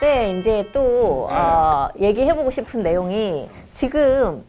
네, 이제 또 얘기해보고 싶은 내용이 지금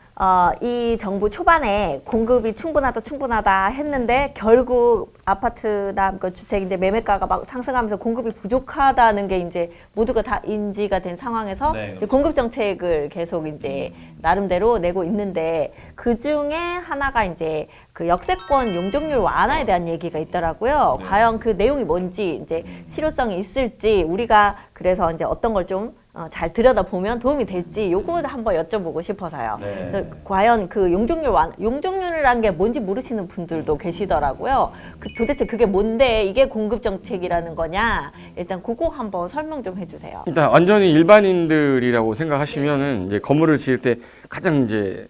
이 정부 초반에 공급이 충분하다 했는데 결국 아파트나 그 주택 이제 매매가가 막 상승하면서 공급이 부족하다는 게 이제 모두가 다 인지가 된 상황에서 네, 이제 공급 정책을 계속 이제 나름대로 내고 있는데 그 중에 하나가 이제 그 역세권 용적률 완화에 대한 얘기가 있더라고요. 네. 과연 그 내용이 뭔지 이제 실효성이 있을지 우리가 그래서 이제 어떤 걸 좀 잘 들여다보면 도움이 될지 요거 한번 여쭤보고 싶어서요. 네. 그래서 과연 그 용적률이란 게 뭔지 모르시는 분들도 계시더라고요. 도대체 그게 뭔데 이게 공급 정책이라는 거냐? 일단 그거 한번 설명 좀 해주세요. 일단 완전히 일반인들이라고 생각하시면은 이제 건물을 지을 때 가장 이제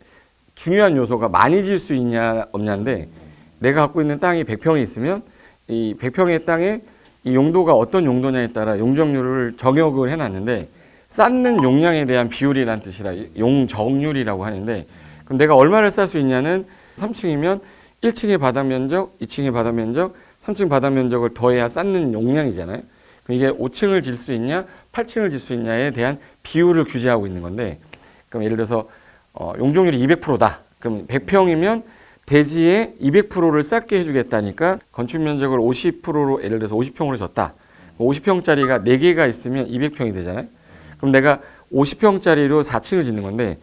중요한 요소가 많이 지을 수 있냐 없냐인데 내가 갖고 있는 땅이 100평이 있으면 이 100평의 땅에 이 용도가 어떤 용도냐에 따라 용적률을 정역을 해놨는데 쌓는 용량에 대한 비율이란 뜻이라 용적률이라고 하는데 그럼 내가 얼마를 쌓을 수 있냐는 3층이면 1층의 바닥 면적, 2층의 바닥 면적, 3층 바닥 면적을 더해야 쌓는 용량이잖아요. 그럼 이게 5층을 질 수 있냐, 8층을 질 수 있냐에 대한 비율을 규제하고 있는 건데 그럼 예를 들어서 용적률이 200%다. 그럼 100평이면 대지의 200%를 쌓게 해주겠다니까 건축 면적을 50%로 예를 들어서 50평으로 줬다. 50평짜리가 4개가 있으면 200평이 되잖아요. 그럼 내가 50평짜리로 4층을 짓는 건데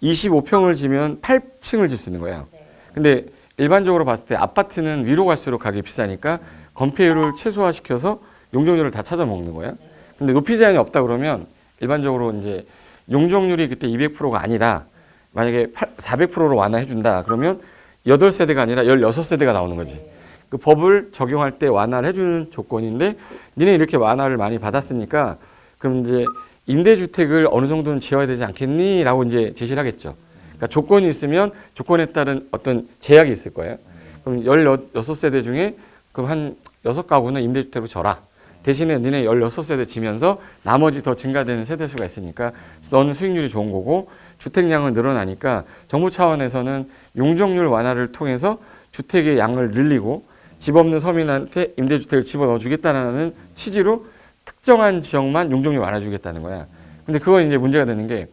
25평을 지면 8층을 질 수 있는 거예요. 근데 일반적으로 봤을 때 아파트는 위로 갈수록 가격이 비싸니까 건폐율을 최소화시켜서 용적률을 다 찾아 먹는 거예요. 근데 높이 제한이 없다 그러면 일반적으로 이제 용적률이 그때 200%가 아니라 만약에 400%로 완화해 준다 그러면 8세대가 아니라 16세대가 나오는 거지. 그 법을 적용할 때 완화를 해주는 조건인데 니네 이렇게 완화를 많이 받았으니까 그럼 이제 임대주택을 어느 정도는 지어야 되지 않겠니? 라고 이제 제시를 하겠죠. 그러니까 조건이 있으면 조건에 따른 어떤 제약이 있을 거예요. 그럼 16세대 중에 그럼 한 6가구는 임대주택으로 져라. 대신에 니네 16세대 지면서 나머지 더 증가되는 세대수가 있으니까 너는 수익률이 좋은 거고 주택량은 늘어나니까 정부 차원에서는 용적률 완화를 통해서 주택의 양을 늘리고 집 없는 서민한테 임대주택을 집어넣어 주겠다는 취지로 특정한 지역만 용적률 완화해 주겠다는 거야. 근데 그건 이제 문제가 되는 게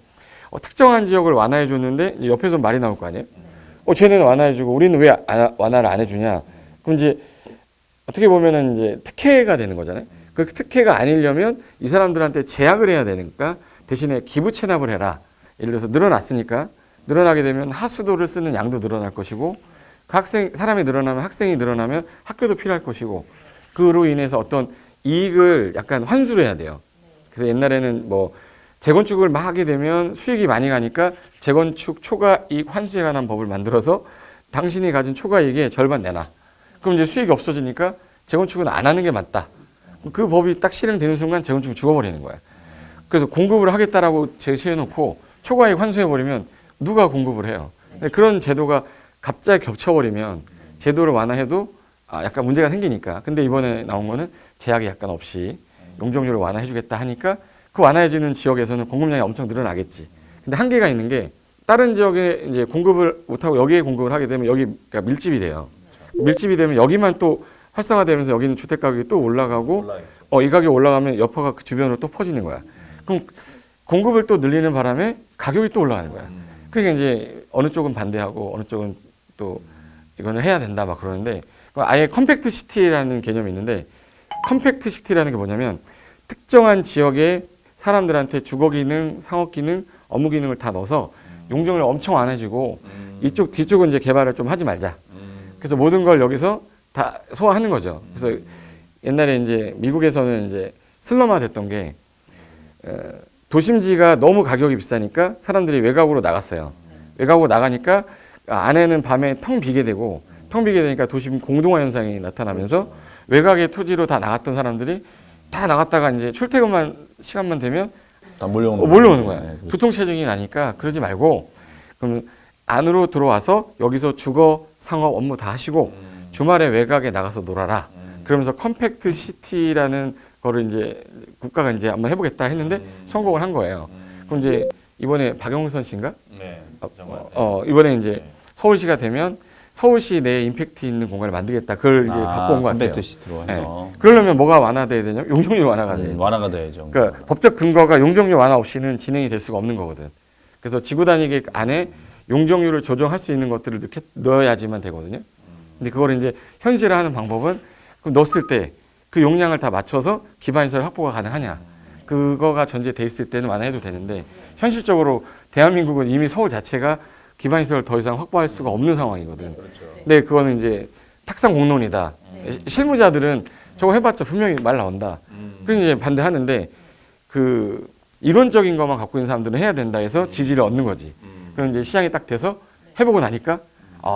특정한 지역을 완화해 줬는데 옆에서 말이 나올 거 아니에요? 쟤네는 완화해 주고 우리는 왜 완화를 안 해주냐? 그럼 이제 어떻게 보면은 이제 특혜가 되는 거잖아요. 그 특혜가 아니려면 이 사람들한테 제약을 해야 되니까 대신에 기부 체납을 해라. 예를 들어서 늘어났으니까 늘어나게 되면 하수도를 쓰는 양도 늘어날 것이고 사람이 늘어나면 학생이 늘어나면 학교도 필요할 것이고 그로 인해서 어떤 이익을 약간 환수를 해야 돼요. 그래서 옛날에는 뭐 재건축을 막 하게 되면 수익이 많이 가니까 재건축 초과이익 환수에 관한 법을 만들어서 당신이 가진 초과이익의 절반 내놔. 그럼 이제 수익이 없어지니까 재건축은 안 하는 게 맞다. 그 법이 딱 실행되는 순간 재건축이 죽어버리는 거야. 그래서 공급을 하겠다라고 제시해놓고 초과이익 환수해버리면 누가 공급을 해요. 그런 제도가 갑자기 겹쳐버리면 제도를 완화해도 약간 문제가 생기니까. 근데 이번에 나온 거는 제약이 약간 없이 용적률을 완화해주겠다 하니까 그 완화해지는 지역에서는 공급량이 엄청 늘어나겠지. 근데 한계가 있는 게 다른 지역에 이제 공급을 못하고 여기에 공급을 하게 되면 여기가 밀집이 돼요. 밀집이 되면 여기만 또 활성화되면서 여기는 주택 가격이 또 올라가고 이 가격이 올라가면 여파가 그 주변으로 또 퍼지는 거야. 그럼 공급을 또 늘리는 바람에 가격이 또 올라가는 거야. 그러니까 이제 어느 쪽은 반대하고 어느 쪽은 또 이거는 해야 된다 막 그러는데 아예 컴팩트 시티라는 개념이 있는데 컴팩트 시티라는 게 뭐냐면 특정한 지역에 사람들한테 주거 기능, 상업 기능, 업무 기능을 다 넣어서 용적을 엄청 안 해주고 이쪽 뒤쪽은 이제 개발을 좀 하지 말자. 그래서 모든 걸 여기서 다 소화하는 거죠. 그래서 옛날에 이제 미국에서는 이제 슬럼화 됐던 게 도심지가 너무 가격이 비싸니까 사람들이 외곽으로 나갔어요. 외곽으로 나가니까 안에는 밤에 텅 비게 되고 텅 비게 되니까 도심 공동화 현상이 나타나면서 외곽의 토지로 다 나갔던 사람들이 다 나갔다가 이제 출퇴근만 시간만 되면 다 몰려오는 거야. 네, 교통체증이 나니까 그러지 말고 그럼 안으로 들어와서 여기서 주거, 상업 업무 다 하시고 주말에 외곽에 나가서 놀아라. 그러면서 컴팩트 시티라는 거를 이제 국가가 이제 한번 해보겠다 했는데 성공을 한 거예요. 그럼 이제 이번에 박영선 씨인가? 네. 이번에 이제 서울시가 되면 서울시 내에 임팩트 있는 공간을 만들겠다. 그걸 이제 갖고 온 것 같아요. 컴팩트 시티로 해서. 그러려면 뭐가 완화돼야 되냐면 용적률 완화가 돼요. 완화가 돼야죠. 그러니까 법적 근거가 용적률 완화 없이는 진행이 될 수가 없는 거거든. 그래서 지구단위계획 안에 용적률을 조정할 수 있는 것들을 넣어야지만 되거든요. 근데 그걸 이제 현실화하는 방법은 그럼 넣었을 때 그 용량을 다 맞춰서 기반시설 확보가 가능하냐. 그거가 전제돼 있을 때는 완화해도 되는데 현실적으로 대한민국은 이미 서울 자체가 기반시설을 더 이상 확보할 수가 없는 상황이거든. 근데 그거는 이제 탁상 공론이다. 실무자들은 저거 해봤자 분명히 말 나온다. 그래서 이제 반대하는데 그 이론적인 것만 갖고 있는 사람들은 해야 된다 해서 지지를 얻는 거지. 그럼 이제 시장이 딱 돼서 해보고 나니까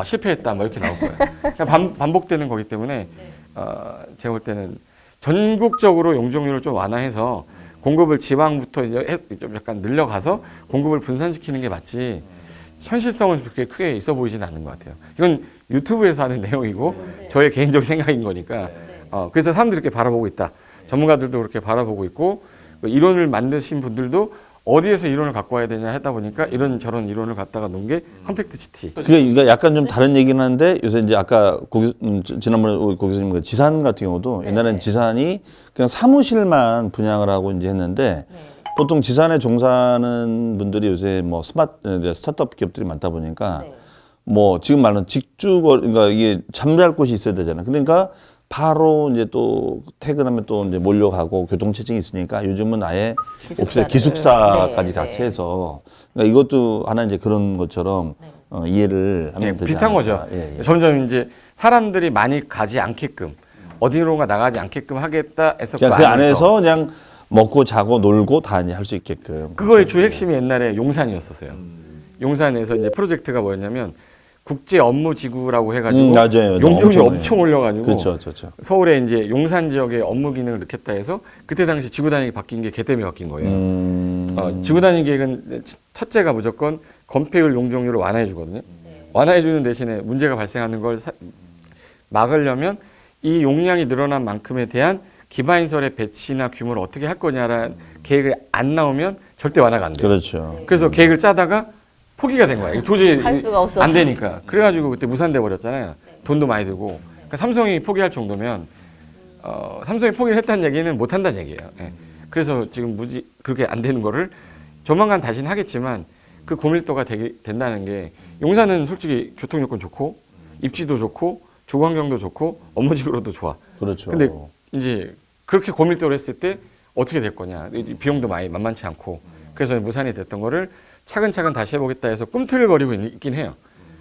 실패했다 뭐 이렇게 나올 거예요. 그냥 반복되는 거기 때문에 제가 볼 때는 전국적으로 용적률을 좀 완화해서 공급을 지방부터 이제 좀 약간 늘려가서 공급을 분산시키는 게 맞지. 현실성은 그렇게 크게 있어 보이지는 않는 것 같아요. 이건 유튜브에서 하는 내용이고 저의 개인적 생각인 거니까. 그래서 사람들이 이렇게 바라보고 있다. 전문가들도 그렇게 바라보고 있고 이론을 만드신 분들도 어디에서 이론을 갖고 와야 되냐 하다 보니까 이런저런 이론을 갖다가 놓은 게 컴팩트 시티. 그게 약간 좀 다른 얘기는 한데 요새 이제 아까 지난번에 고 교수님 그 지산 같은 경우도 옛날엔 지산이 그냥 사무실만 분양을 하고 이제 했는데 보통 지산에 종사하는 분들이 요새 뭐 스타트업 기업들이 많다 보니까 뭐 지금 말하는 그러니까 이게 잠잘 곳이 있어야 되잖아요. 그러니까 바로 이제 또 퇴근하면 또 이제 몰려가고 교통체증이 있으니까 요즘은 아예 기숙사까지 같이 해서 그러니까 이것도 하나 이제 그런 것처럼 이해를 하면 되지 비슷한 거죠. 점점 이제 사람들이 많이 가지 않게끔 어디론가 나가지 않게끔 하겠다 해서 그 안에서 그냥 먹고 자고 놀고 다 이제 할 수 있게끔. 그거의 주 핵심이 옛날에 용산이었었어요. 용산에서 이제 프로젝트가 뭐였냐면 국제 업무 지구라고 해가지고 맞아요. 용적률 엄청 올려가지고 그렇죠. 서울에 이제 용산 지역에 업무 기능을 넣겠다 해서 그때 당시 지구 단위 바뀐 게 걔 때문에 바뀐 거예요. 지구 단위 계획은 첫째가 무조건 건폐율 용적률을 완화해 주거든요. 완화해 주는 대신에 문제가 발생하는 걸 막으려면 이 용량이 늘어난 만큼에 대한 기반시설의 배치나 규모를 어떻게 할 거냐라는 계획이 안 나오면 절대 완화가 안 돼요. 그렇죠. 그래서 계획을 짜다가 포기가 된 거야. 도저히 할 수가 없어서. 안 되니까. 그래가지고 그때 무산돼 버렸잖아요. 돈도 많이 들고. 그러니까 삼성이 포기할 정도면 삼성이 포기를 했다는 얘기는 못 한다는 얘기예요. 그래서 지금 그렇게 안 되는 거를 조만간 다시는 하겠지만 그 고밀도가 된다는 게 용산은 솔직히 교통 여건 좋고 입지도 좋고 주거 환경도 좋고 업무지구로도 좋아. 그렇죠. 근데 이제 그렇게 고밀도로 했을 때 어떻게 될 거냐. 비용도 많이 만만치 않고. 그래서 무산이 됐던 거를 차근차근 다시 해보겠다 해서 꿈틀거리고 있긴 해요.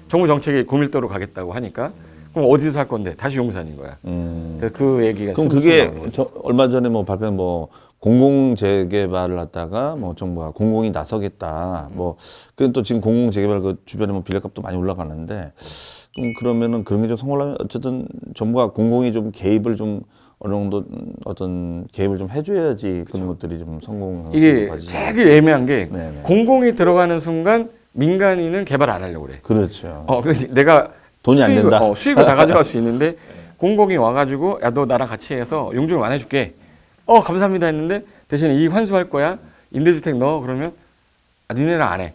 정부 정책이 고밀도로 가겠다고 하니까 그럼 어디서 할 건데 다시 용산인 거야. 그 얘기가 그럼 그게 얼마 전에 뭐 발표한 뭐 공공 재개발을 하다가 뭐 정부가 공공이 나서겠다. 뭐 그건 또 지금 공공 재개발 그 주변에 뭐 빌려값도 많이 올라가는데 그러면은 그런 게 좀 성공하려면 어쨌든 정부가 공공이 좀 개입을 좀 어느 정도 어떤 개입을 좀 해줘야지 그런 것들이 좀 성공하는 이게 되게 애매한 게 네네. 공공이 들어가는 순간 민간인은 개발 안 하려고 그래. 그렇죠. 그래서 내가 돈이 안 된다. 수익을 다 가져갈 수 있는데 공공이 와가지고 야 너 나랑 같이 해서 용적을 완화해줄게. 감사합니다 했는데 대신에 이익 환수할 거야. 임대주택 넣어 그러면 니네랑 안 해.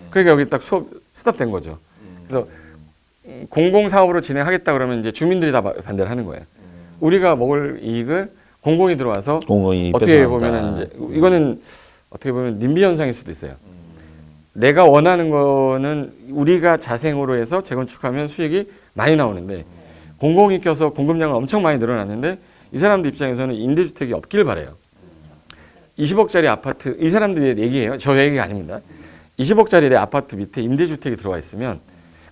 그러니까 여기 딱 스톱된 거죠. 그래서 공공 사업으로 진행하겠다 그러면 이제 주민들이 다 반대를 하는 거예요. 우리가 먹을 이익을 공공이 들어와서 공공이 어떻게 보면은 이제 이거는 어떻게 보면 님비 현상일 수도 있어요. 내가 원하는 거는 우리가 자생으로 해서 재건축하면 수익이 많이 나오는데 공공이 껴서 공급량은 엄청 많이 늘어났는데 이 사람들 입장에서는 임대주택이 없길 바래요. 20억짜리 아파트 이 사람들의 얘기예요. 저 얘기가 아닙니다. 20억짜리 내 아파트 밑에 임대주택이 들어와 있으면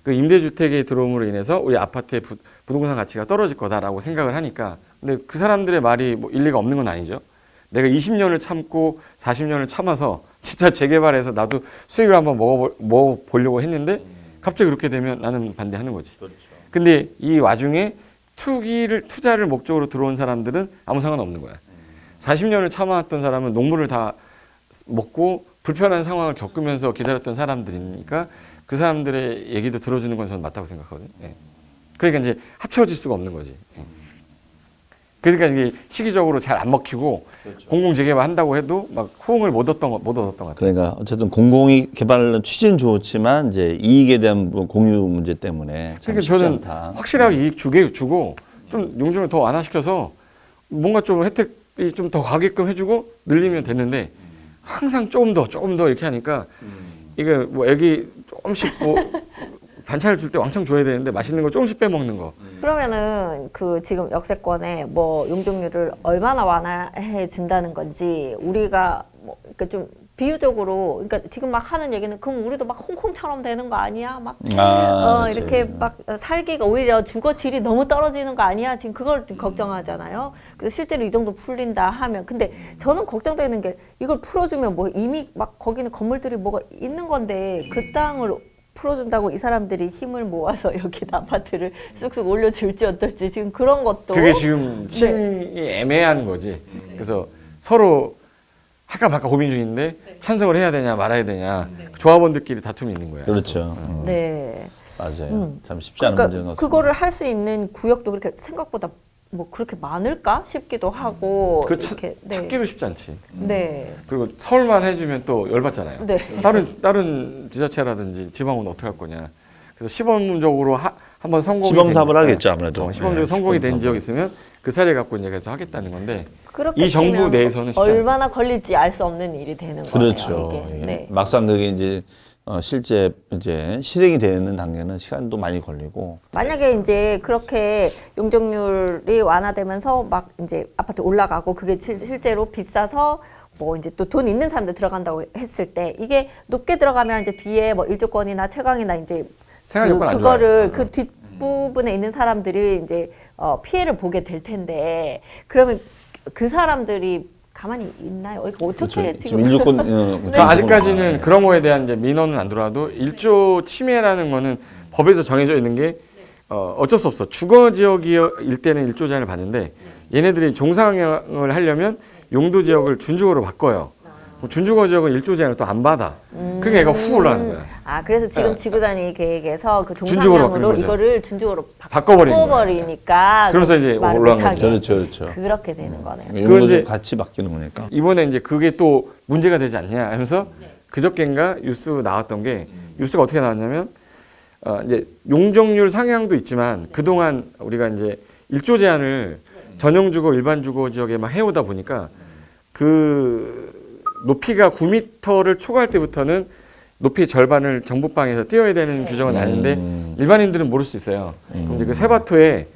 그 임대주택이 들어옴으로 인해서 우리 아파트의 부동산 가치가 떨어질 거다라고 생각을 하니까 근데 그 사람들의 말이 뭐 일리가 없는 건 아니죠. 내가 20년을 참고 40년을 참아서 진짜 재개발해서 나도 수익을 한번 먹어보려고 했는데 갑자기 그렇게 되면 나는 반대하는 거지. 근데 이 와중에 투자를 목적으로 들어온 사람들은 아무 상관없는 거야. 40년을 참아왔던 사람은 농물을 다 먹고 불편한 상황을 겪으면서 기다렸던 사람들이니까 그 사람들의 얘기도 들어주는 건 저는 맞다고 생각하거든요. 그러니까 이제 합쳐질 수가 없는 거지. 그러니까 이게 시기적으로 잘 안 먹히고 공공재개발 한다고 해도 막 호응을 못 얻었던 것 같아요. 그러니까 어쨌든 공공이 개발 취지는 좋지만 이제 이익에 대한 공유 문제 때문에 참 그러니까 쉽지 저는 않다. 확실하게 이익 주고 좀 용적률 더 완화시켜서 뭔가 좀 혜택이 좀 더 가게끔 해주고 늘리면 됐는데 항상 조금 더 이렇게 하니까 이게 뭐 애기 조금씩 뭐 반찬을 줄 때 왕창 줘야 되는데 맛있는 거 조금씩 빼먹는 거. 그러면은 그 지금 역세권에 뭐 용적률을 얼마나 완화해 준다는 건지 우리가 뭐 그러니까 좀 비유적으로 그러니까 지금 막 하는 얘기는 그럼 우리도 막 홍콩처럼 되는 거 아니야? 막 그렇지. 이렇게 막 살기가 오히려 주거 질이 너무 떨어지는 거 아니야? 지금 그걸 좀 걱정하잖아요. 그래서 실제로 이 정도 풀린다 하면 근데 저는 걱정되는 게 이걸 풀어주면 뭐 이미 막 거기는 건물들이 뭐가 있는 건데 그 땅을 풀어준다고 이 사람들이 힘을 모아서 여기다 아파트를 쑥쑥 올려줄지 어떨지 지금 그런 것도 그게 지금 힘이 애매한 거지. 그래서 서로 할까 말까 고민 중인데 찬성을 해야 되냐 말아야 되냐 조합원들끼리 다툼이 있는 거야. 그렇죠. 네. 맞아요. 참 쉽지 않은 문제인 것 그러니까 같습니다. 그거를 할 수 있는 구역도 그렇게 생각보다 뭐 그렇게 많을까 싶기도 하고 그 이렇게 찾기도 쉽지 않지. 네. 그리고 서울만 해주면 또 열받잖아요. 네. 다른 지자체라든지 지방은 어떻게 할 거냐. 그래서 시범적으로 한번 성공이 시범 사업을 되니까, 하겠죠 아무래도. 시범적으로 성공이 된 시범 지역이 있으면 그 사례 갖고 이제 계속 하겠다는 건데 그렇게 이 정부 치면 내에서는 쉽지 않아요. 얼마나 걸릴지 알 수 없는 일이 되는 그렇죠. 거예요. 이게. 네. 막상 그게 이제 실제 이제 실행이 되는 단계는 시간도 많이 걸리고. 만약에 이제 그렇게 용적률이 완화되면서 막 이제 아파트 올라가고 그게 실제로 비싸서 뭐 이제 또 돈 있는 사람들 들어간다고 했을 때 이게 높게 들어가면 이제 뒤에 뭐 일조권이나 채광이나 이제 생활 여건 안 그거를 그 뒷부분에 있는 사람들이 이제 피해를 보게 될 텐데 그러면 그 사람들이 가만히 있나요? 이거 어떻게 그렇죠. 지금 인주권 그러니까 아직까지는 그런 거에 대한 이제 민원은 안 들어와도 일조 침해라는 거는 법에서 정해져 있는 게 어쩔 수 없어. 주거 지역일 때는 일조 제한을 받는데 얘네들이 종상을 하려면 용도 지역을 준주거로 바꿔요. 준주거 지역은 일조 제한을 또 안 받아. 그러니까 얘가 훅 올라가는 거야. 아 그래서 지금 네. 지구단위 계획에서 그 준주거로 바꾸는 종상향으로 거죠. 이거를 준주거로 바꿔버리니까. 그러면서 이제 말을 올라간 못하게. 거죠. 그렇죠. 그렇게 되는 거네요. 용도도 이제 같이 바뀌는 거니까. 이번에 이제 그게 또 문제가 되지 않냐 하면서 그저께인가 뉴스 나왔던 게 뉴스가 어떻게 나왔냐면 이제 용적률 상향도 있지만 그동안 우리가 이제 일조 제한을 전용 주거 일반 주거 지역에만 해오다 보니까 그 높이가 9m를 초과할 때부터는 높이 절반을 정부방에서 띄워야 되는 규정은 아닌데 일반인들은 모를 수 있어요. 그럼 이제 그 세바토에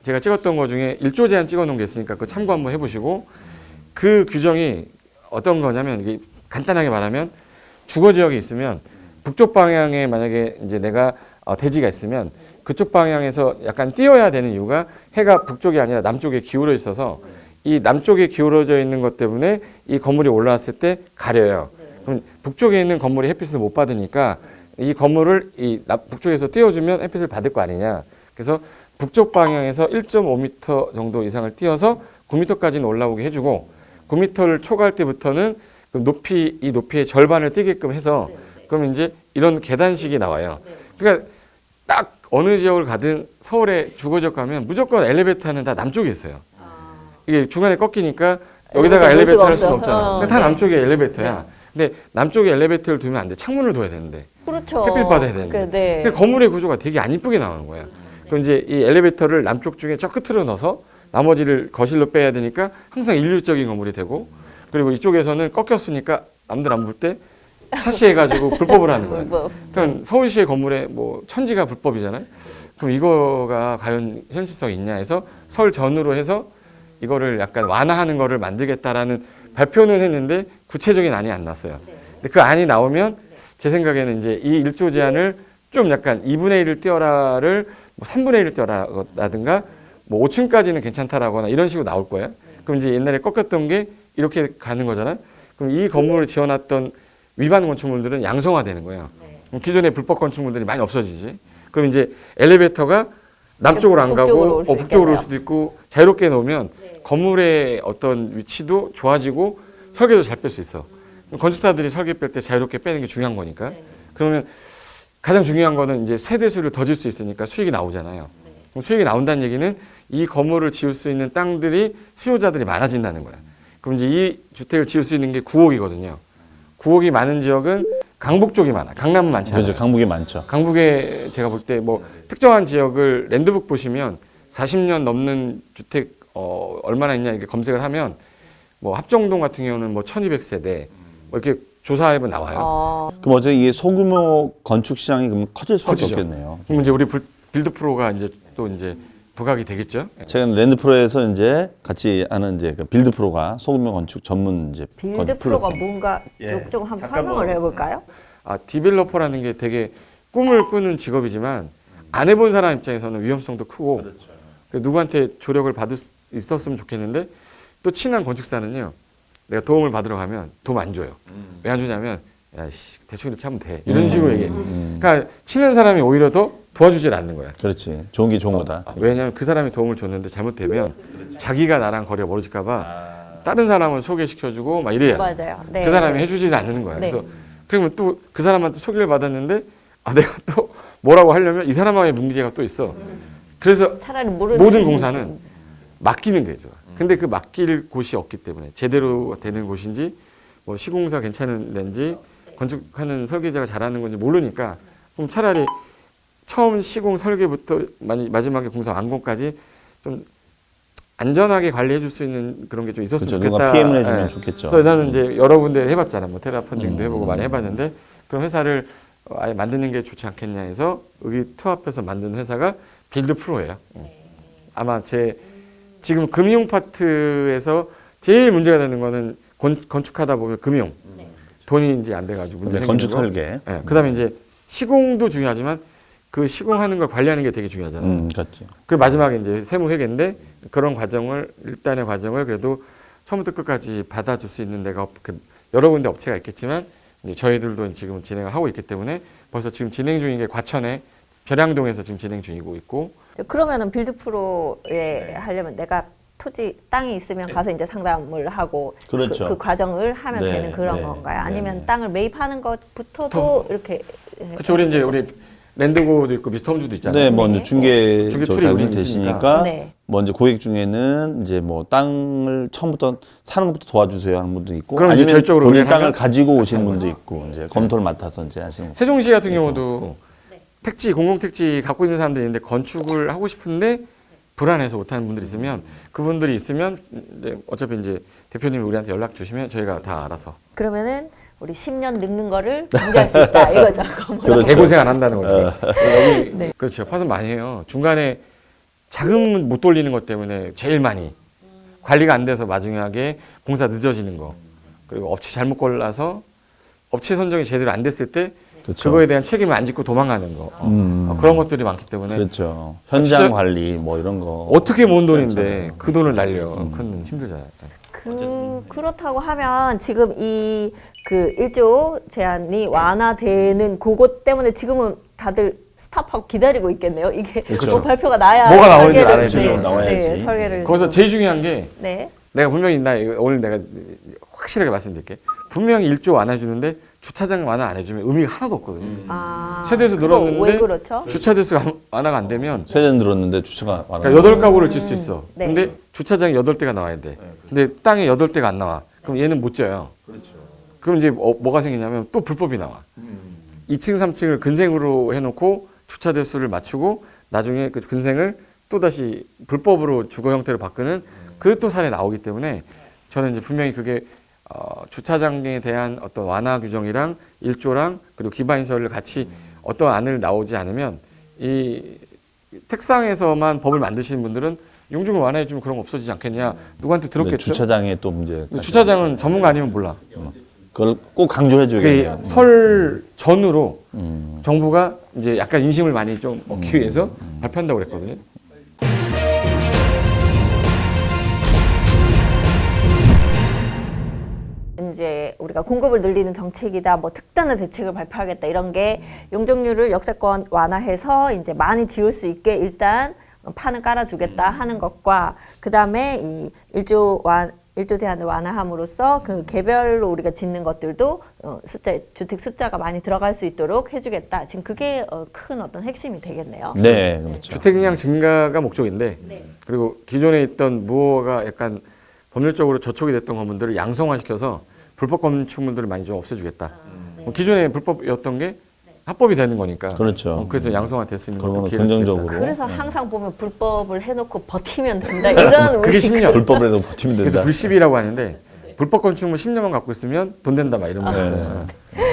제가 찍었던 거 중에 일조 제한 찍어 놓은 게 있으니까 그거 참고 한번 해보시고 그 규정이 어떤 거냐면 이게 간단하게 말하면 주거 지역이 있으면 북쪽 방향에 만약에 이제 내가 대지가 있으면 그쪽 방향에서 약간 띄어야 되는 이유가 해가 북쪽이 아니라 남쪽에 기울어 있어서 이 남쪽에 기울어져 있는 것 때문에 이 건물이 올라왔을 때 가려요. 그럼 북쪽에 있는 건물이 햇빛을 못 받으니까 이 건물을 북쪽에서 띄워주면 햇빛을 받을 거 아니냐. 그래서 북쪽 방향에서 1.5m 정도 이상을 띄어서 9m까지는 올라오게 해주고 9m를 초과할 때부터는 그 이 높이의 절반을 띄게끔 해서 그러면 이제 이런 계단식이 나와요. 그러니까 딱 어느 지역을 가든 서울에 주거지역 가면 무조건 엘리베이터는 다 남쪽에 있어요. 이게 중간에 꺾이니까 여기다가 엘리베이터 할 수는 없잖아. 다 남쪽에 엘리베이터야. 근데 남쪽에 엘리베이터를 두면 안 돼. 창문을 둬야 되는데. 그렇죠. 햇빛 받아야 되는데. 네. 근데 건물의 구조가 되게 안 이쁘게 나오는 거야. 그럼 이제 이 엘리베이터를 남쪽 중에 저 끝으로 넣어서 나머지를 거실로 빼야 되니까 항상 일률적인 건물이 되고 그리고 이쪽에서는 꺾였으니까 남들 안 볼 때 샤시해가지고 불법을 하는 거야. 그러니까 서울시의 건물에 뭐 천지가 불법이잖아요. 그럼 이거가 과연 현실성이 있냐 해서 설 전으로 해서 이거를 약간 완화하는 거를 만들겠다라는 발표는 했는데 구체적인 안이 안 났어요. 근데 그 안이 나오면 제 생각에는 이제 이 1조 제한을 좀 약간 2분의 1을 띄어라를 뭐 3분의 1을 띄어라라든가 뭐 5층까지는 괜찮다라거나 이런 식으로 나올 거예요. 그럼 이제 옛날에 꺾였던 게 이렇게 가는 거잖아요. 그럼 이 건물을 지어놨던 위반 건축물들은 양성화되는 거예요. 그럼 기존의 불법 건축물들이 많이 없어지지. 그럼 이제 엘리베이터가 남쪽으로 안 가고 북쪽으로 올 수도 있고 자유롭게 놓으면 건물의 어떤 위치도 좋아지고 설계도 잘 뺄 수 있어. 건축사들이 설계 뺄 때 자유롭게 빼는 게 중요한 거니까. 그러면 가장 중요한 거는 이제 세대수를 더 줄 수 있으니까 수익이 나오잖아요. 그럼 수익이 나온다는 얘기는 이 건물을 지을 수 있는 땅들이 수요자들이 많아진다는 거야. 그럼 이제 이 주택을 지을 수 있는 게 9억이거든요. 9억이 많은 지역은 강북 쪽이 많아. 강남은 많지 않아요. 그렇죠. 강북이 많죠. 강북에 제가 볼 때 뭐 특정한 지역을 랜드북 보시면 40년 넘는 주택 얼마나 있냐 이렇게 검색을 하면 뭐 합정동 같은 경우는 뭐 1200세대 뭐 이렇게 조사해보면 나와요. 그럼 어제 이게 소규모 건축 시장이 그럼 커질 수밖에 커지죠. 없겠네요. 그럼 이제 우리 빌드 프로가 이제 또 이제 부각이 되겠죠. 최근 랜드프로에서 이제 같이 하는 이제 그 빌드 프로가 소규모 건축 전문 이제 빌드 건축 프로가 뭔가 좀 한번 설명을 해볼까요? 디벨로퍼라는 게 되게 꿈을 꾸는 직업이지만 안 해본 사람 입장에서는 위험성도 크고 그래서 누구한테 조력을 받을 수 있었으면 좋겠는데 또 친한 건축사는요. 내가 도움을 받으러 가면 도움 안 줘요. 왜 안 주냐면 야씨 대충 이렇게 하면 돼. 이런 식으로 얘기해. 그러니까 친한 사람이 오히려 더 도와주질 않는 거야. 그렇지. 좋은 게 좋은 거다. 왜냐하면 그 사람이 도움을 줬는데 잘못되면 자기가 나랑 거리가 멀어질까 봐 다른 사람을 소개시켜주고 막 이래야 맞아요. 네. 그 사람이 해주지 않는 거야. 네. 그래서 그러면 또 그 사람한테 소개를 받았는데 내가 또 뭐라고 하려면 이 사람만의 문제가 또 있어. 그래서 차라리 모든 공사는 맡기는 게 좋아. 근데 그 맡길 곳이 없기 때문에 제대로 되는 곳인지 뭐 시공사 괜찮은 데인지 건축하는 설계자가 잘하는 건지 모르니까 그럼 차라리 처음 시공 설계부터 마지막에 공사 완공까지 좀 안전하게 관리해 줄 수 있는 그런 게 좀 있었으면 그렇죠. 좋겠다. 누가 PM을 해주면 좋겠죠. 그래서 나는 이제 여러 군데 해봤잖아. 뭐 테라 펀딩도 해보고 많이 해봤는데 그런 회사를 아예 만드는 게 좋지 않겠냐 해서 의기투합해서 만든 회사가 빌드 프로예요. 아마 지금 금융 파트에서 제일 문제가 되는 거는 건축하다 보면 금융 돈이 이제 안 돼가지고 문제 생기는 건축 거. 설계. 네, 그다음에 이제 시공도 중요하지만 그 시공하는 걸 관리하는 게 되게 중요하잖아요. 그렇지. 그리고 마지막에 이제 세무 회계인데 그런 과정을 일단의 과정을 그래도 처음부터 끝까지 받아줄 수 있는 데가 여러 군데 업체가 있겠지만 이제 저희들도 지금 진행을 하고 있기 때문에 벌써 지금 진행 중인 게 과천에 벼량동에서 지금 진행 중이고 있고. 그러면은 빌드 프로에 하려면 내가 토지 땅이 있으면 가서 이제 상담을 하고 그렇죠. 그 과정을 하면 네, 되는 그런 네, 건가요? 네, 아니면 네. 땅을 매입하는 것부터도 이렇게 그렇죠. 우리 랜드고도 있고 미스터홈즈도 있잖아요. 네, 뭐 이제 중개 중개 저 툴이 자격이 우리 되시니까 네. 뭐 이제 고객 중에는 이제 뭐 땅을 처음부터 사는 것부터 도와주세요 하는 분도 있고 그럼 이제 아니면 결정으로 본인 그냥 땅을 하면? 가지고 오시는 분도 있고 이제 검토를 맡아서 이제 하시는 거죠. 세종시 같은 경우도 택지 공공택지 갖고 있는 사람들이 있는데 건축을 하고 싶은데 불안해서 못하는 분들이 있으면 그분들이 있으면 이제 어차피 이제 대표님이 우리한테 연락 주시면 저희가 다 알아서 그러면은 우리 10년 늙는 거를 방지할 수 있다 이거죠. 그렇죠. 개고생 안 한다는 거죠. 여기 그렇죠. 파산 많이 해요. 중간에 자금 못 돌리는 것 때문에 제일 많이 관리가 안 돼서 마지막에 공사 늦어지는 거 그리고 업체 잘못 골라서 업체 선정이 제대로 안 됐을 때 그렇죠. 그거에 대한 책임을 안 짓고 도망가는 거 그런 것들이 많기 때문에 그렇죠. 현장 진짜 관리 뭐 이런 거 어떻게 모은 돈인데 그 돈을 날려 그건 힘들잖아요. 그렇다고 하면 지금 이 그 1조 제한이 완화되는 그것 때문에 지금은 다들 스탑하고 기다리고 있겠네요. 이게 그렇죠. 또 발표가 나야 뭐가 나오는지 설계를, 알아야지. 네, 나와야지. 네, 설계를 거기서 제일 중요한 게 네. 내가 분명히 오늘 내가 확실하게 말씀드릴게. 분명히 1조 완화해주는데 주차장 완화 안 해주면 의미가 하나도 없거든요. 아, 세대수 그거 늘었는데 왜 그렇죠? 주차 대수가 완화가 안 되면 세대는 늘었는데 주차가 많아. 그러니까 8가구를 질 수 있어. 네. 근데 주차장이 8대가 나와야 돼. 근데 땅에 8대가 안 나와. 그럼 얘는 못 져요. 그럼 이제 뭐가 생기냐면 또 불법이 나와. 2층, 3층을 근생으로 해놓고 주차 대수를 맞추고 나중에 그 근생을 또다시 불법으로 주거 형태로 바꾸는 그 또 사례 나오기 때문에 저는 이제 분명히 그게 주차장에 대한 어떤 완화 규정이랑 1조랑 그리고 기반시설을 같이 어떤 안을 나오지 않으면 이 택상에서만 법을 만드시는 분들은 용적을 완화해주면 그런 거 없어지지 않겠냐 누구한테 근데 들었겠죠? 주차장에 또 문제. 근데 주차장은 전문가 아니면 몰라. 그걸 꼭 강조해 그게 줘야겠네요. 설 전후로 정부가 이제 약간 인심을 많이 좀 얻기 위해서 발표한다고 그랬거든요. 이제 우리가 공급을 늘리는 정책이다, 뭐 특단의 대책을 발표하겠다 이런 게 용적률을 역세권 완화해서 이제 많이 지을 수 있게 일단 판을 깔아주겠다 하는 것과 그 다음에 이 1조 일조 제한을 완화함으로써 그 개별로 우리가 짓는 것들도 주택 숫자가 많이 들어갈 수 있도록 해주겠다. 지금 그게 큰 어떤 핵심이 되겠네요. 네, 그렇죠. 주택량 증가가 목적인데 그리고 기존에 있던 무허가 약간 법률적으로 저촉이 됐던 건물들을 양성화시켜서 불법 건축물들을 많이 좀 없애주겠다. 기존에 불법이었던 게 합법이 되는 거니까. 그렇죠. 그래서 양성화될 수 있는 것도 그러면 기회를 긍정적으로. 주겠다. 그래서 항상 보면 불법을 해놓고 버티면 된다. 이런 그게 우리 10년. 불법으로 버티면 그래서 된다. 불십이라고 하는데 불법 건축물 10년만 갖고 있으면 돈 된다 막 이런 거 있어요.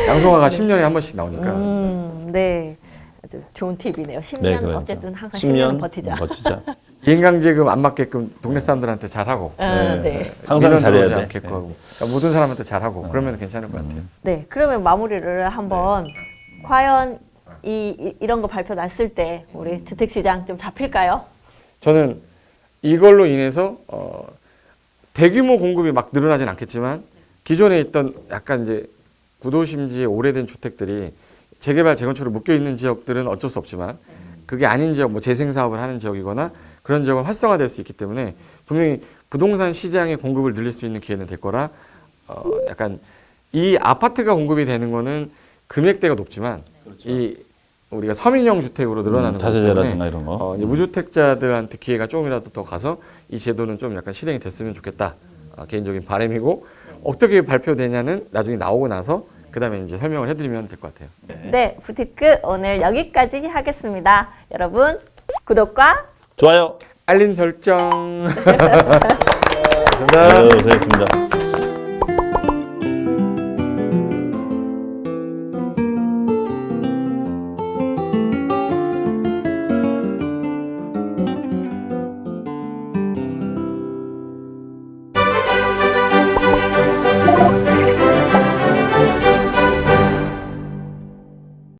양성화가 10년에 한 번씩 나오니까. 네. 아주 좋은 팁이네요. 10년 네, 그러니까. 어쨌든 항상 10년은 버티자. 버티자. 이행강제금 안 맞게끔 동네 사람들한테 잘하고 네. 항상 민원 잘해야 들어오지 돼. 않게끔 하고 그러니까 모든 사람한테 잘하고 그러면 괜찮을 것 같아요. 네. 그러면 마무리를 한번 과연 이런 거 발표 났을 때 우리 주택 시장 좀 잡힐까요? 저는 이걸로 인해서 대규모 공급이 막 늘어나진 않겠지만 기존에 있던 약간 이제 구도심지의 오래된 주택들이 재개발 재건축으로 묶여 있는 지역들은 어쩔 수 없지만 그게 아닌 지역, 뭐 재생 사업을 하는 지역이거나 그런 지역은 활성화될 수 있기 때문에 분명히 부동산 시장의 공급을 늘릴 수 있는 기회는 될 거라 약간 이 아파트가 공급이 되는 거는 금액대가 높지만 이 우리가 서민형 주택으로 늘어나는 거기 다세대라든가 때문에 이런 거. 이제 무주택자들한테 기회가 조금이라도 더 가서 이 제도는 좀 약간 실행이 됐으면 좋겠다. 개인적인 바람이고 어떻게 발표되냐는 나중에 나오고 나서 그다음에 이제 설명을 해드리면 될 것 같아요. 네. 부티크 오늘 여기까지 하겠습니다. 여러분 구독과 좋아요. 알림 설정. 네, 고생했습니다.